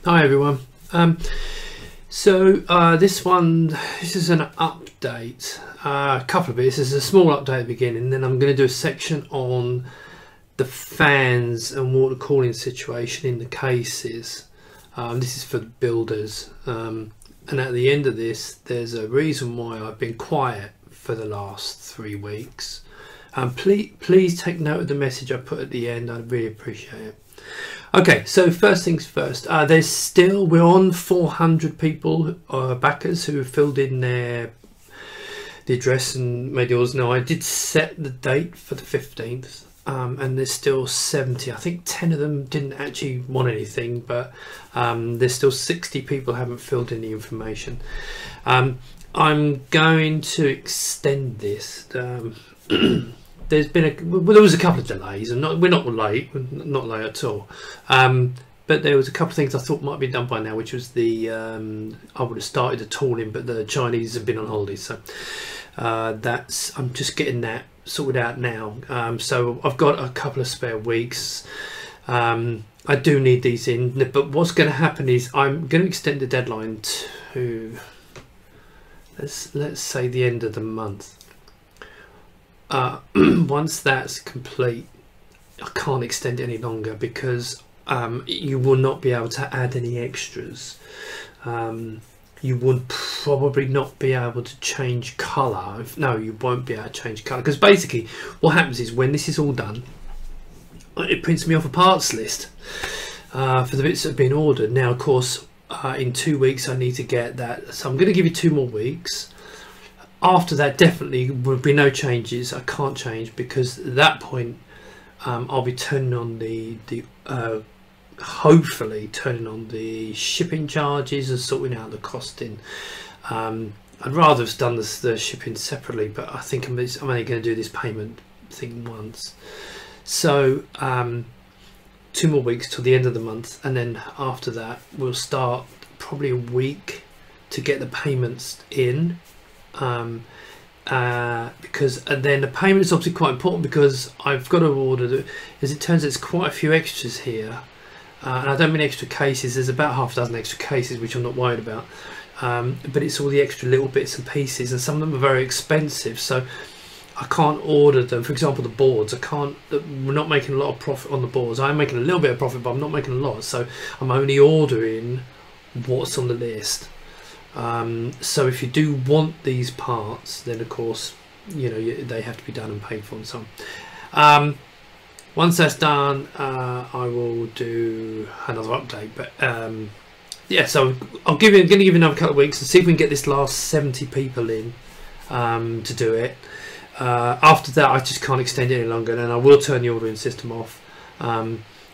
Hi everyone. This is an update, a couple of bits. This is a small update at the beginning, then I'm going to do a section on the fans and water cooling situation in the cases. This is for the builders, and at the end of this there's a reason why I've been quiet for the last 3 weeks. Please take note of the message I put at the end. I'd really appreciate it. Okay, so first things first, we're on 400 people, backers, who have filled in the address and made the orders. Now I did set the date for the 15th, and there's still 70. I think 10 of them didn't actually want anything, but there's still 60 people who haven't filled in the information. I'm going to extend this. There was a couple of delays, and we're not late at all. But there was a couple of things I thought might be done by now, which was I would have started the tooling, but the Chinese have been on holiday, so I'm just getting that sorted out now. So I've got a couple of spare weeks. I do need these in, but what's going to happen is I'm going to extend the deadline to let's say the end of the month. Once that's complete, I can't extend it any longer, because you will not be able to add any extras. You would probably not be able to change colour. No, you won't be able to change colour, because basically what happens is when this is all done, it prints me off a parts list for the bits that have been ordered. Now of course in 2 weeks I need to get that, so I'm going to give you 2 more weeks. After that, definitely will be no changes. I can't change, because at that point I'll be turning on hopefully turning on the shipping charges and sorting out the costing. I'd rather have done the shipping separately, but I think I'm only going to do this payment thing once. So 2 more weeks till the end of the month, and then after that we'll start probably a week to get the payments in. Because then the payment is obviously quite important, because I've got to order as it turns out there's quite a few extras here, and I don't mean extra cases. There's about half a dozen extra cases, which I'm not worried about, but it's all the extra little bits and pieces, and some of them are very expensive, so I can't order them. For example, the boards, we're not making a lot of profit on the boards. I'm making a little bit of profit, but I'm not making a lot, so I'm only ordering what's on the list. So if you do want these parts, then of course they have to be done and paid for and so on. Once that's done, I will do another update, but yeah, so I'm going to give you another couple of weeks and see if we can get this last 70 people in to do it. After that I just can't extend it any longer, and then I will turn the ordering system off,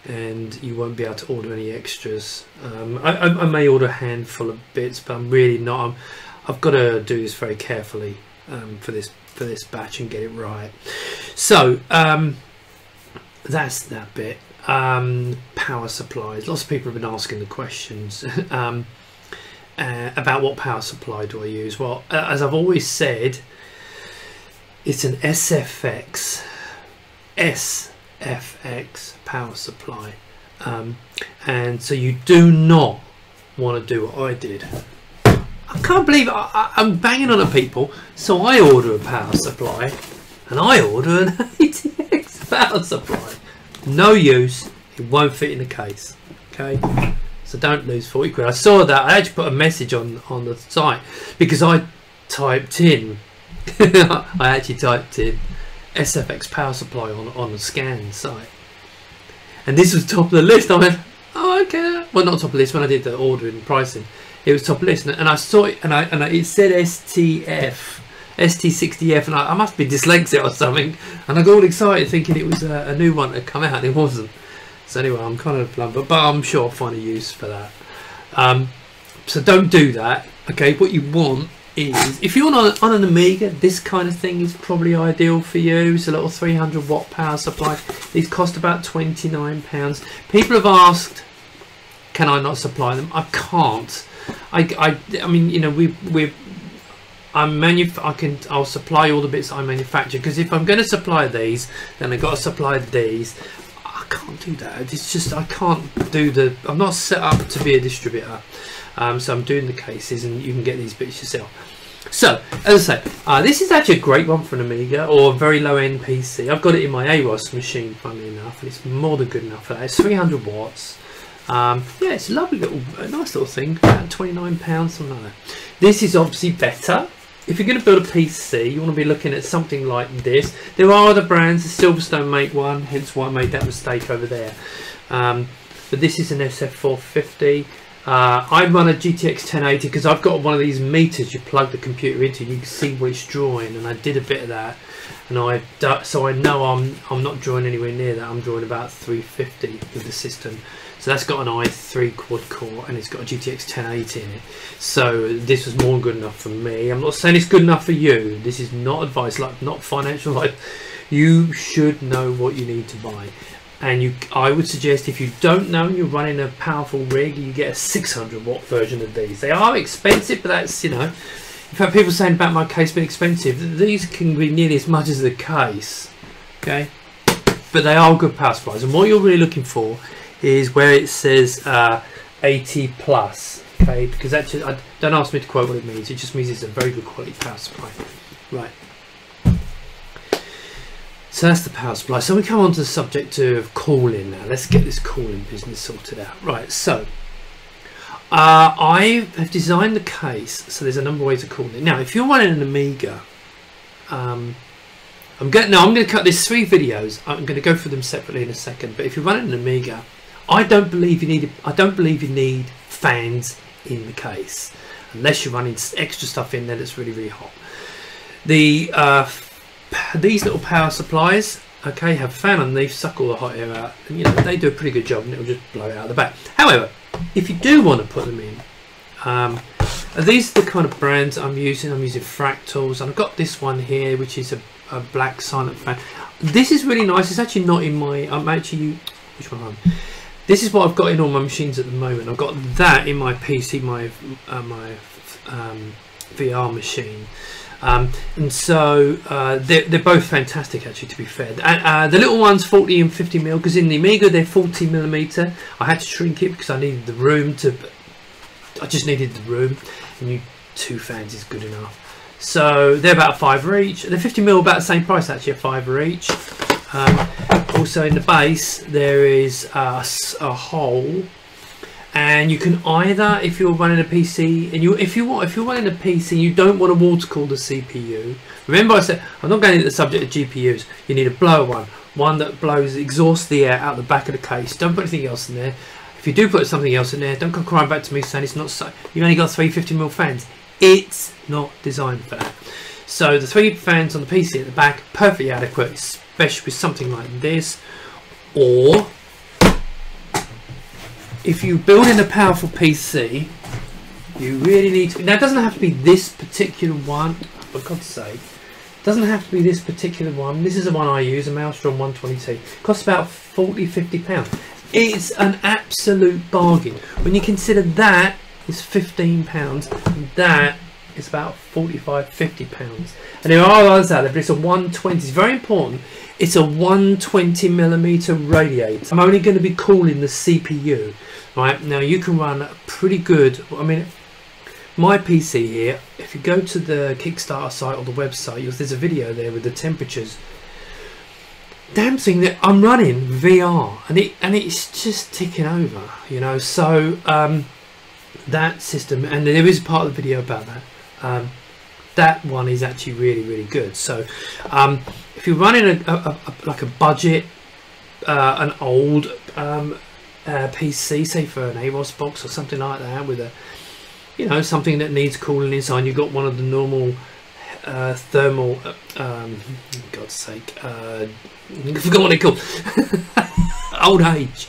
and you won't be able to order any extras. I may order a handful of bits, but I'm really not. I've got to do this very carefully for this batch and get it right. So that's that bit. Power supplies. Lots of people have been asking the questions about what power supply do I use. Well, as I've always said, it's an SFX power supply, and so you do not want to do what I did. I can't believe I'm banging on at people. So I order a power supply, and I order an ATX power supply. No use. It won't fit in the case. Okay, so don't lose 40 quid. I saw that. I actually put a message on the site, because I typed in SFX power supply on a scan site, and this was top of the list. I went, oh okay, well not top of the list when I did the ordering and pricing, it was top of the list, and I saw it, and it said ST60F, and I must be dyslexic or something, and I got all excited thinking it was a new one that had come out, and it wasn't. So anyway, I'm kind of lumber, but I'm sure I'll find a use for that. So don't do that. Okay, what you want is, if you're on an Amiga, this kind of thing is probably ideal for you. It's a little 300 watt power supply. These cost about £29. People have asked, can I not supply them? I can't. I mean, I'll supply all the bits I manufacture, because if I'm going to supply these, then I've got to supply these. I can't do that. It's just I can't do the. I'm not set up to be a distributor, so I'm doing the cases, and you can get these bits yourself. So, as I say, this is actually a great one for an Amiga or a very low-end PC. I've got it in my AROS machine, funnily enough, and it's more than good enough for that. It's 300 watts. Yeah, it's a lovely little, nice little thing, about £29, something like that. This is obviously better. If you're going to build a PC, you want to be looking at something like this. There are other brands. Silverstone make one, hence why I made that mistake over there. But this is an SF450. I run a GTX 1080 because I've got one of these meters you plug the computer into. You can see what it's drawing, and I did a bit of that, and so I know I'm not drawing anywhere near that. I'm drawing about 350 with the system. So that's got an i3 quad core, and it's got a GTX 1080 in it. So this was more than good enough for me. I'm not saying it's good enough for you. This is not advice, like not financial advice. You should know what you need to buy. And I would suggest, if you don't know and you're running a powerful rig, you get a 600 watt version of these. They are expensive, but that's, you know, in fact, people saying about my case being expensive, these can be nearly as much as the case, okay? But they are good power supplies, and what you're really looking for is where it says 80 plus, okay? Because actually, don't ask me to quote what it means. It just means it's a very good quality power supply, right? So that's the power supply. So we come on to the subject of cooling now. Let's get this cooling business sorted out. Right, so I have designed the case, so there's a number of ways of cooling it. Now, if you're running an Amiga, I'm going to cut these 3 videos. I'm going to go through them separately in a second. But if you're running an Amiga, I don't believe you need fans in the case, unless you're running extra stuff in there that's really, really hot. These little power supplies, okay, have a fan underneath, suck all the hot air out, and you know they do a pretty good job, and it'll just blow it out the back. However, if you do want to put them in, these are the kind of brands I'm using. I'm using Fractals, and I've got this one here, which is a black silent fan. This is really nice. It's actually not in my. Which one? This is what I've got in all my machines at the moment. I've got that in my PC, my VR machine. And so they're both fantastic, actually, to be fair. The little one's 40 and 50 mil, because in the Amiga they're 40mm. I had to shrink it because I needed the room I just needed the room, and 2 fans is good enough. So they're about £5 each. They're 50mm, about the same price actually, at £5 each. Also in the base there is a hole. And you can either, if you're running a PC, and if you're running a PC, you don't want to water cool the CPU. Remember, I said I'm not going into the subject of GPUs. You need a blower one that exhausts the air out the back of the case. Don't put anything else in there. If you do put something else in there, don't come crying back to me saying it's not so. You've only got 3 50mm fans. It's not designed for that. So the 3 fans on the PC at the back, perfectly adequate, especially with something like this, or if you're building a powerful PC, you really need to. Now, it doesn't have to be this particular one, for God's sake. It doesn't have to be this particular one. This is the one I use, a Maelstrom 120T. It costs about £40–50. It's an absolute bargain. When you consider that is £15, and that is about £45–50. And there are others out there, but it's a 120. It's very important. It's a 120mm radiator. I'm only going to be cooling the CPU. Right, now you can run pretty good. I mean, my PC here, if you go to the Kickstarter site or the website, there's a video there with the temperatures. Damn thing that I'm running VR, and it's just ticking over, you know. So that system, and there is part of the video about that. That one is actually really, really good. So if you're running like a budget, an old PC, say for an AROS box or something like that, with a, you know, something that needs cooling inside, you've got one of the normal thermal, God's sake, I forgot what they're called. Old age.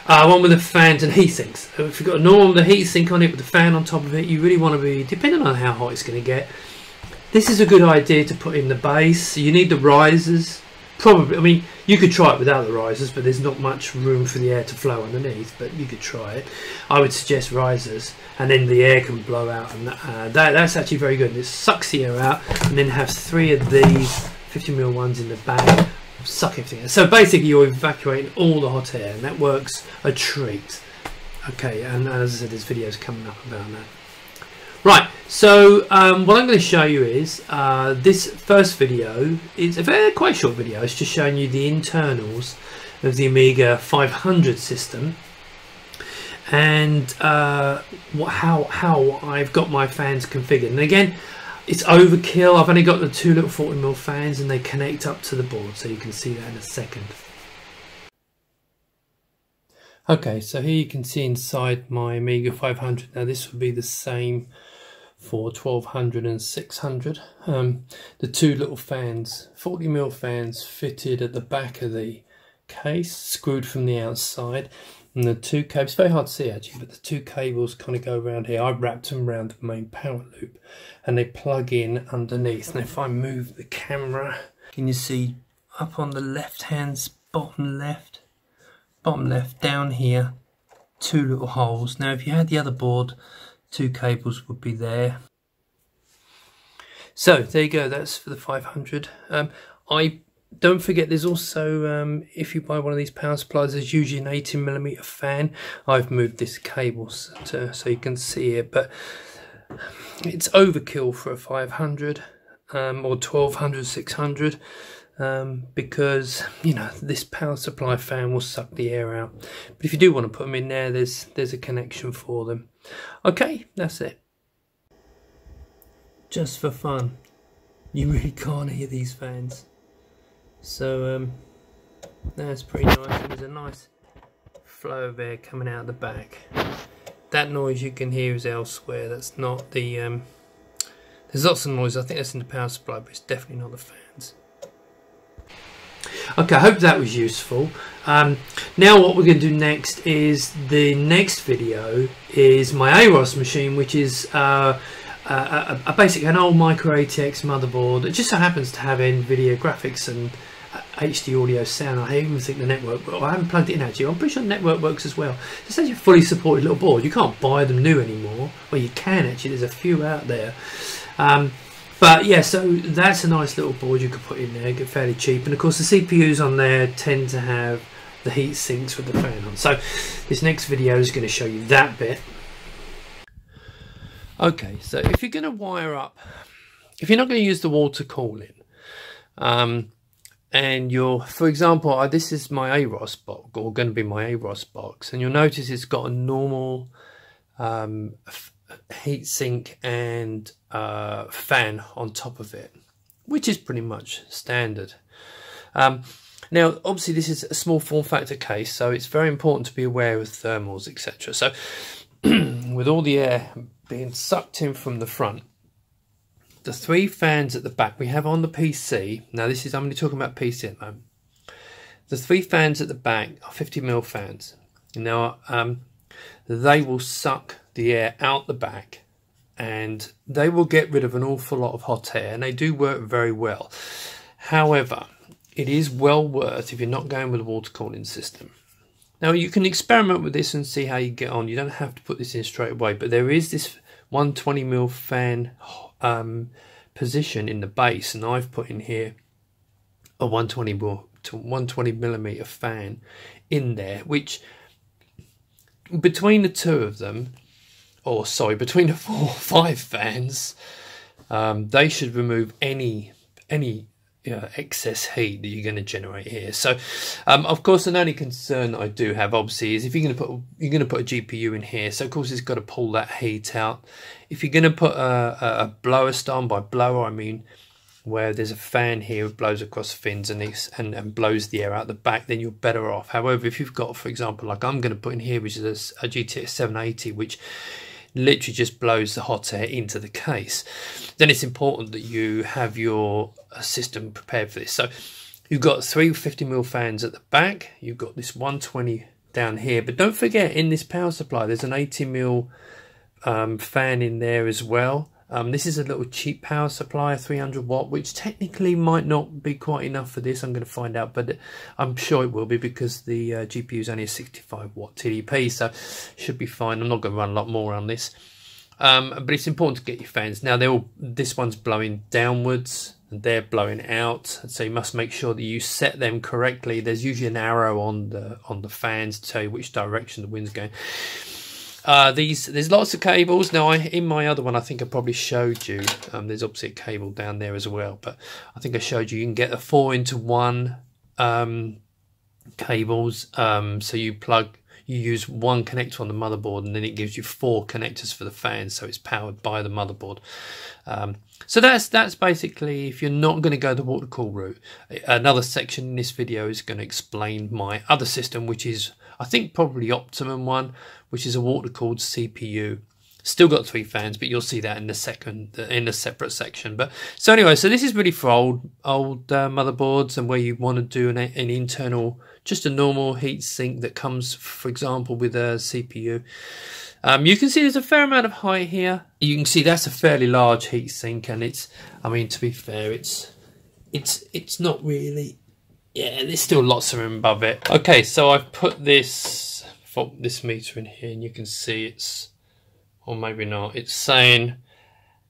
One with the fans and heat sinks. If you've got a normal with a heat sink on it with the fan on top of it, you really want to be, depending on how hot it's going to get, this is a good idea to put in the base. You need the risers. Probably, I mean, you could try it without the risers, but there's not much room for the air to flow underneath, but you could try it. I would suggest risers, and then the air can blow out, and that's actually very good. It sucks the air out, and then have 3 of these 50mm ones in the bag. suck everything out. So basically you're evacuating all the hot air, and that works a treat. Okay, and as I said, there's videos coming up about that. Right, so what I'm going to show you is this first video is a quite short video. It's just showing you the internals of the Amiga 500 system, and how I've got my fans configured. And again, it's overkill. I've only got the two little 40mm fans, and they connect up to the board, so you can see that in a second. Okay, so here you can see inside my Amiga 500. Now this would be the same for 1200 and 600. The two little fans, 40mm fans, fitted at the back of the case, screwed from the outside, and the two cables, very hard to see actually, but the two cables kind of go around here. I wrapped them around the main power loop, and they plug in underneath. And if I move the camera, can you see up on the left hand, bottom left down here, two little holes. Now if you had the other board, two cables would be there. So there you go, that's for the 500. I don't forget there's also, if you buy one of these power supplies, there's usually an 18mm fan. I've moved this cable so you can see it, but it's overkill for a 500 or 1200, 600. Because you know this power supply fan will suck the air out, but if you do want to put them in there, there's a connection for them. Okay, that's it. Just for fun, you really can't hear these fans, so that's pretty nice. And there's a nice flow of air coming out the back. That noise you can hear is elsewhere. That's not the there's lots of noise. I think that's in the power supply, but it's definitely not the fans. Okay, I hope that was useful. Now what we're going to do next is, the next video is my AROS machine, which is basically an old micro ATX motherboard. It just so happens to have NVIDIA graphics and HD audio sound. I even think the network, well, I haven't plugged it in actually, I'm pretty sure the network works as well. It's actually a fully supported little board. You can't buy them new anymore. Well, you can actually, there's a few out there. But yeah, so that's a nice little board you could put in there, get fairly cheap. And of course the CPUs on there tend to have the heat sinks with the fan on. So this next video is going to show you that bit. Okay, so if you're going to wire up, if you're not going to use the water cooling, and you're, for example, this is my AROS box, or going to be my AROS box, and you'll notice it's got a normal heatsink and fan on top of it, which is pretty much standard. Now obviously this is a small form factor case, so it's very important to be aware of thermals, etc. So with all the air being sucked in from the front, the three fans at the back we have on the PC, now this is, I'm only talking about PC at the moment, the three fans at the back are 50mm fans. Now they will suck the air out the back, and they will get rid of an awful lot of hot air, and they do work very well. However, it is well worth if you're not going with a water cooling system. Now you can experiment with this and see how you get on. You don't have to put this in straight away, but there is this 120mm fan position in the base, and I've put in here a 120mm fan in there, which between the two of them, or sorry, between the 4 or 5 fans, they should remove any excess heat that you're going to generate here. So of course the only concern that I do have obviously is if you're going to put a GPU in here, so of course it's got to pull that heat out. If you're going to put a blower style, by blower I mean where there's a fan here that blows across the fins and blows the air out the back, then you're better off. However, if you've got, for example, like I'm going to put in here, which is a GTX 780, which literally just blows the hot air into the case, then it's important that you have your system prepared for this. So you've got 3 50mm fans at the back, you've got this 120 down here, but don't forget in this power supply there's an 80mm fan in there as well. This is a little cheap power supply, 300 watt, which technically might not be quite enough for this. I'm going to find out, but I'm sure it will be because the GPU is only a 65 watt TDP, so should be fine. I'm not going to run a lot more on this, but it's important to get your fans. Now this one's blowing downwards, and they're blowing out, so you must make sure that you set them correctly. There's usually an arrow on the fans to tell you which direction the wind's going. There's lots of cables. Now, in my other one, I think I probably showed you. There's obviously a cable down there as well, but I think I showed you. You can get the 4-into-1 cables. So you use one connector on the motherboard, and then it gives you 4 connectors for the fan, so it's powered by the motherboard. So that's basically, if you're not going to go the water cool route. Another section in this video is going to explain my other system, which is, I think, probably the optimum one, which is a water cooled CPU. Still got 3 fans, but you'll see that in a separate section. But so anyway, so this is really for old motherboards, and where you want to do an internal, just a normal heat sink that comes, for example, with a CPU. You can see there's a fair amount of height here. You can see that's a fairly large heat sink, and it's, I mean, to be fair, it's not really. Yeah, there's still lots of room above it. Okay, so I've put this meter in here, and you can see it's, or maybe not, it's saying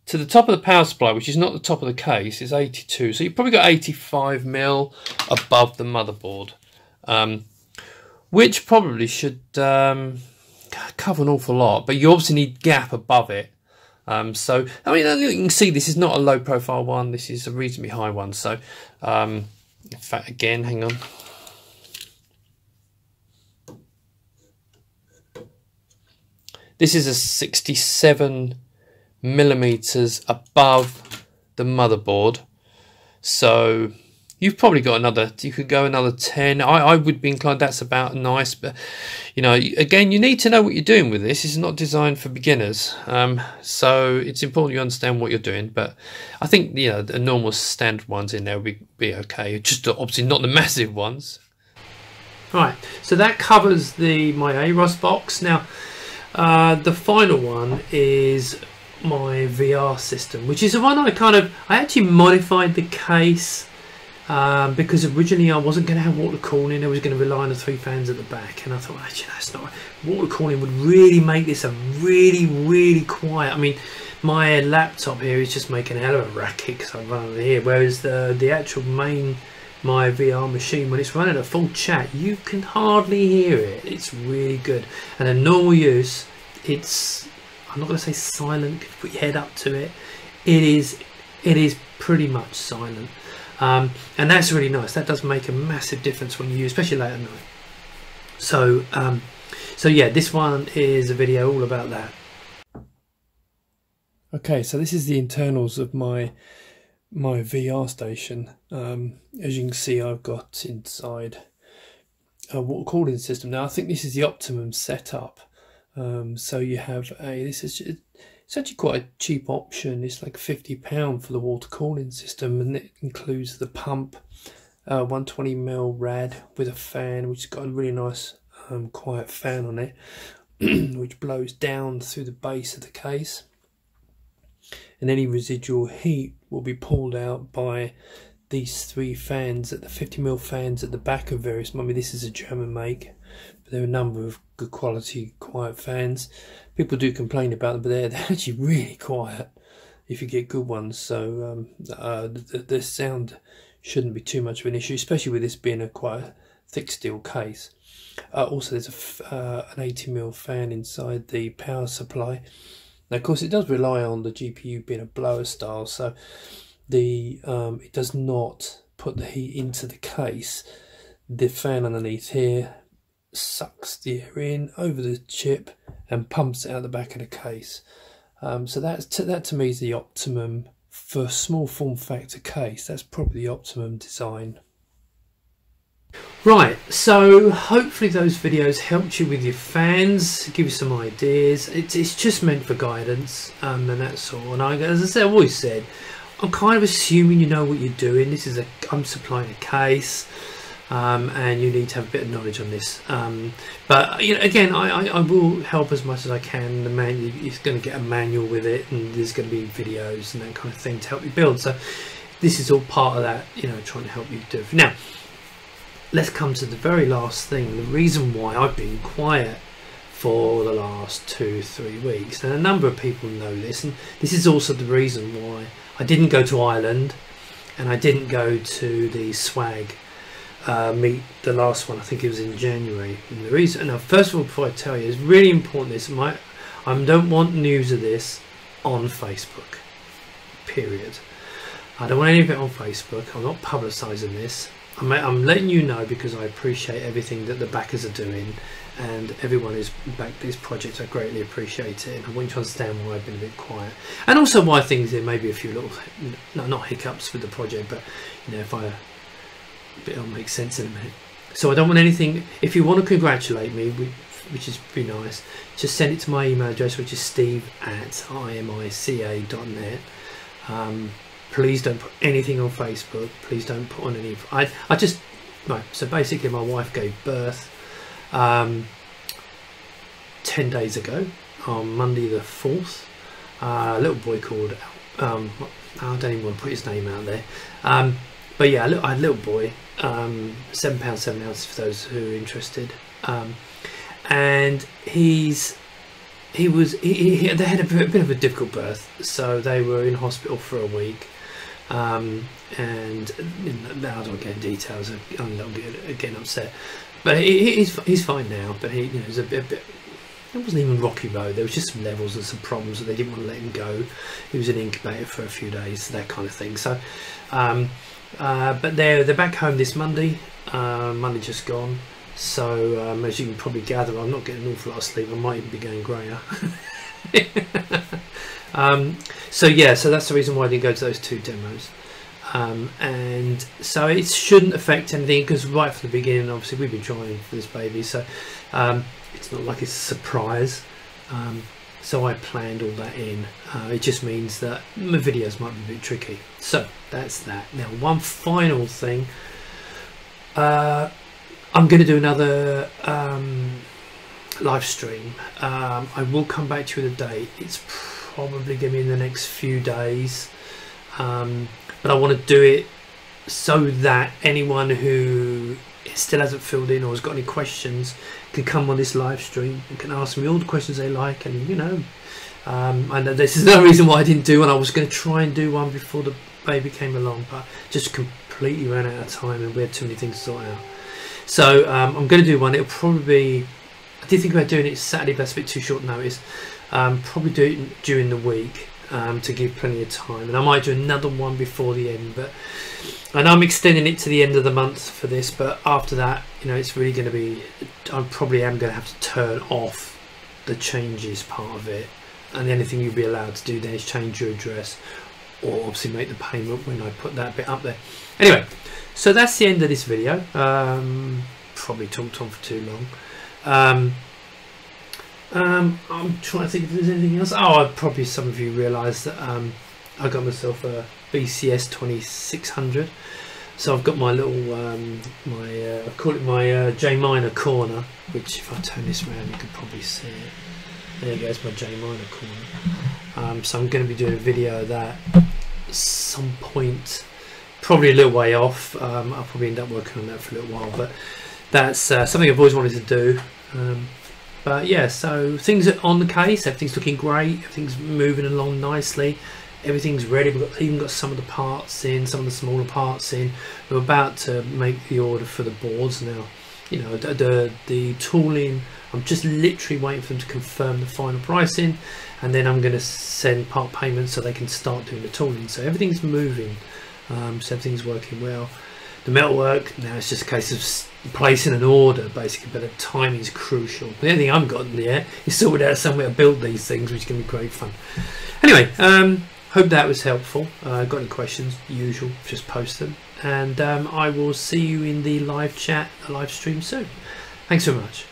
to the top of the power supply, which is not the top of the case, is 82. So you've probably got 85 mil above the motherboard, which probably should cover an awful lot, but you obviously need gap above it. So, I mean, you can see this is not a low profile one, this is a reasonably high one. So, in fact, again, hang on. This is a 67 millimeters above the motherboard. So you've probably got another, you could go another 10. I would be inclined, that's about nice. But, you know, again, you need to know what you're doing with this. It's not designed for beginners. So it's important you understand what you're doing. But I think, you know, the normal standard ones in there will be okay. Just obviously not the massive ones. Right, so that covers my AROS box. Now, the final one is my VR system, which is the one I actually modified the case because originally I wasn't going to have water cooling. I was going to rely on the 3 fans at the back, and I thought, actually, that's not, water cooling would really make this a really quiet. I mean, my laptop here is just making a hell of a racket because I run over here, whereas the actual my VR machine, when it's running at full chat, you can hardly hear it. It's really good. And in normal use, it's, I'm not going to say silent, put your head up to it. It is pretty much silent. And that's really nice. That does make a massive difference when you use, especially late at night. So, so yeah, this one is a video all about that. Okay, so this is the internals of my VR station. As you can see, I've got inside a water cooling system. Now I think this is the optimum setup. So you have it's actually quite a cheap option. It's like £50 for the water cooling system, and it includes the pump, 120mm rad with a fan, which has got a really nice quiet fan on it, which blows down through the base of the case. And any residual heat will be pulled out by these 3 fans, at the 50mm fans at the back of various. I mean, this is a German make, but there are a number of good quality quiet fans. People do complain about them, but they're actually really quiet if you get good ones. So the sound shouldn't be too much of an issue, especially with this being quite a thick steel case. Also, there's an 80mm fan inside the power supply. Now, of course, it does rely on the GPU being a blower style, so it does not put the heat into the case. The fan underneath here sucks the air in over the chip and pumps it out the back of the case. So that to me is the optimum for a small form factor case. That's probably the optimum design. Right, so hopefully those videos helped you with your fans, give you some ideas. It's just meant for guidance, and that's all. And as I said, I've always said, I'm kind of assuming you know what you're doing. I'm supplying a case, and you need to have a bit of knowledge on this. But you know, again, I will help as much as I can. The manual, you're going to get a manual with it, and there's going to be videos and that kind of thing to help you build. So this is all part of that, you know, trying to help you do it. Now, let's come to the very last thing, the reason why I've been quiet for the last 2-3 weeks. And a number of people know this, and this is also the reason why I didn't go to Ireland and I didn't go to the swag meet, the last one. I think it was in January. And the reason, now first of all, before I tell you, it's really important, this I don't want news of this on Facebook, period. I don't want any of it on Facebook. I'm not publicising this. I'm letting you know because I appreciate everything that the backers are doing, and everyone who's backed this project. I greatly appreciate it, and I want you to understand why I've been a bit quiet, and also why there may be a few little, not hiccups with the project, but if it'll make sense in a minute. So I don't want anything. If you want to congratulate me, which is pretty nice, just send it to my email address, which is steve@imica.net. Please don't put anything on Facebook. Please don't put on any. I just right. So basically, my wife gave birth 10 days ago on Monday the 4th. A little boy called. I don't even want to put his name out there. But yeah, I had a little boy. £7 7 ounces for those who are interested. And they had a bit of a difficult birth, so they were in hospital for a week. And now I don't get details. I'm not getting upset, but he's fine now. But he was a bit. It wasn't even rocky road. There was just some levels and some problems, and they didn't want to let him go. He was in incubator for a few days, that kind of thing. So, but they're back home this Monday. Monday just gone. So as you can probably gather, I'm not getting an awful lot of sleep. I might even be going grayer. So yeah, so that's the reason why I didn't go to those 2 demos. And so it shouldn't affect anything, because right from the beginning, obviously we've been trying for this baby, so it's not like it's a surprise. So I planned all that in. It just means that my videos might be a bit tricky. So that's that. Now, one final thing. I'm going to do another live stream. I will come back to you with a date. It's probably going to be in the next few days. But I want to do it so that anyone who still hasn't filled in or has got any questions can come on this live stream and can ask me all the questions they like. And I know this is no reason why I didn't do one. I was going to try and do one before the baby came along, but just completely ran out of time and we had too many things to sort out. So I'm going to do one. It'll probably be, I did think about doing it Saturday, but that's a bit too short notice. Probably do it during the week to give plenty of time, and I might do another one before the end. But and I'm extending it to the end of the month for this. But after that, it's really going to be. I probably am going to have to turn off the changes part of it, and the only thing you'll be allowed to do then is change your address, or obviously make the payment when I put that bit up there. Anyway. So that's the end of this video. Probably talked on for too long. I'm trying to think if there's anything else. Oh, probably some of you realise that I got myself a BCS 2600. So I've got my little, I call it my J minor corner, which if I turn this around you can probably see it. There goes my J minor corner. So I'm going to be doing a video of that at some point. Probably a little way off. I'll probably end up working on that for a little while, but that's something I've always wanted to do. But yeah, so things are on the case. Everything's looking great. Everything's moving along nicely. Everything's ready. We've even got some of the parts in, some of the smaller parts in. We're about to make the order for the boards now. The tooling. I'm just literally waiting for them to confirm the final pricing, and then I'm going to send part payments so they can start doing the tooling. So everything's moving. So everything's working well. The metalwork, now it's just a case of placing an order basically, but the timing is crucial. The only thing I've gotten yet is sorted out somewhere to build these things, which is going to be great fun. Anyway, hope that was helpful. Got any questions, usual, just post them, and I will see you in the live chat, the live stream soon. Thanks so much.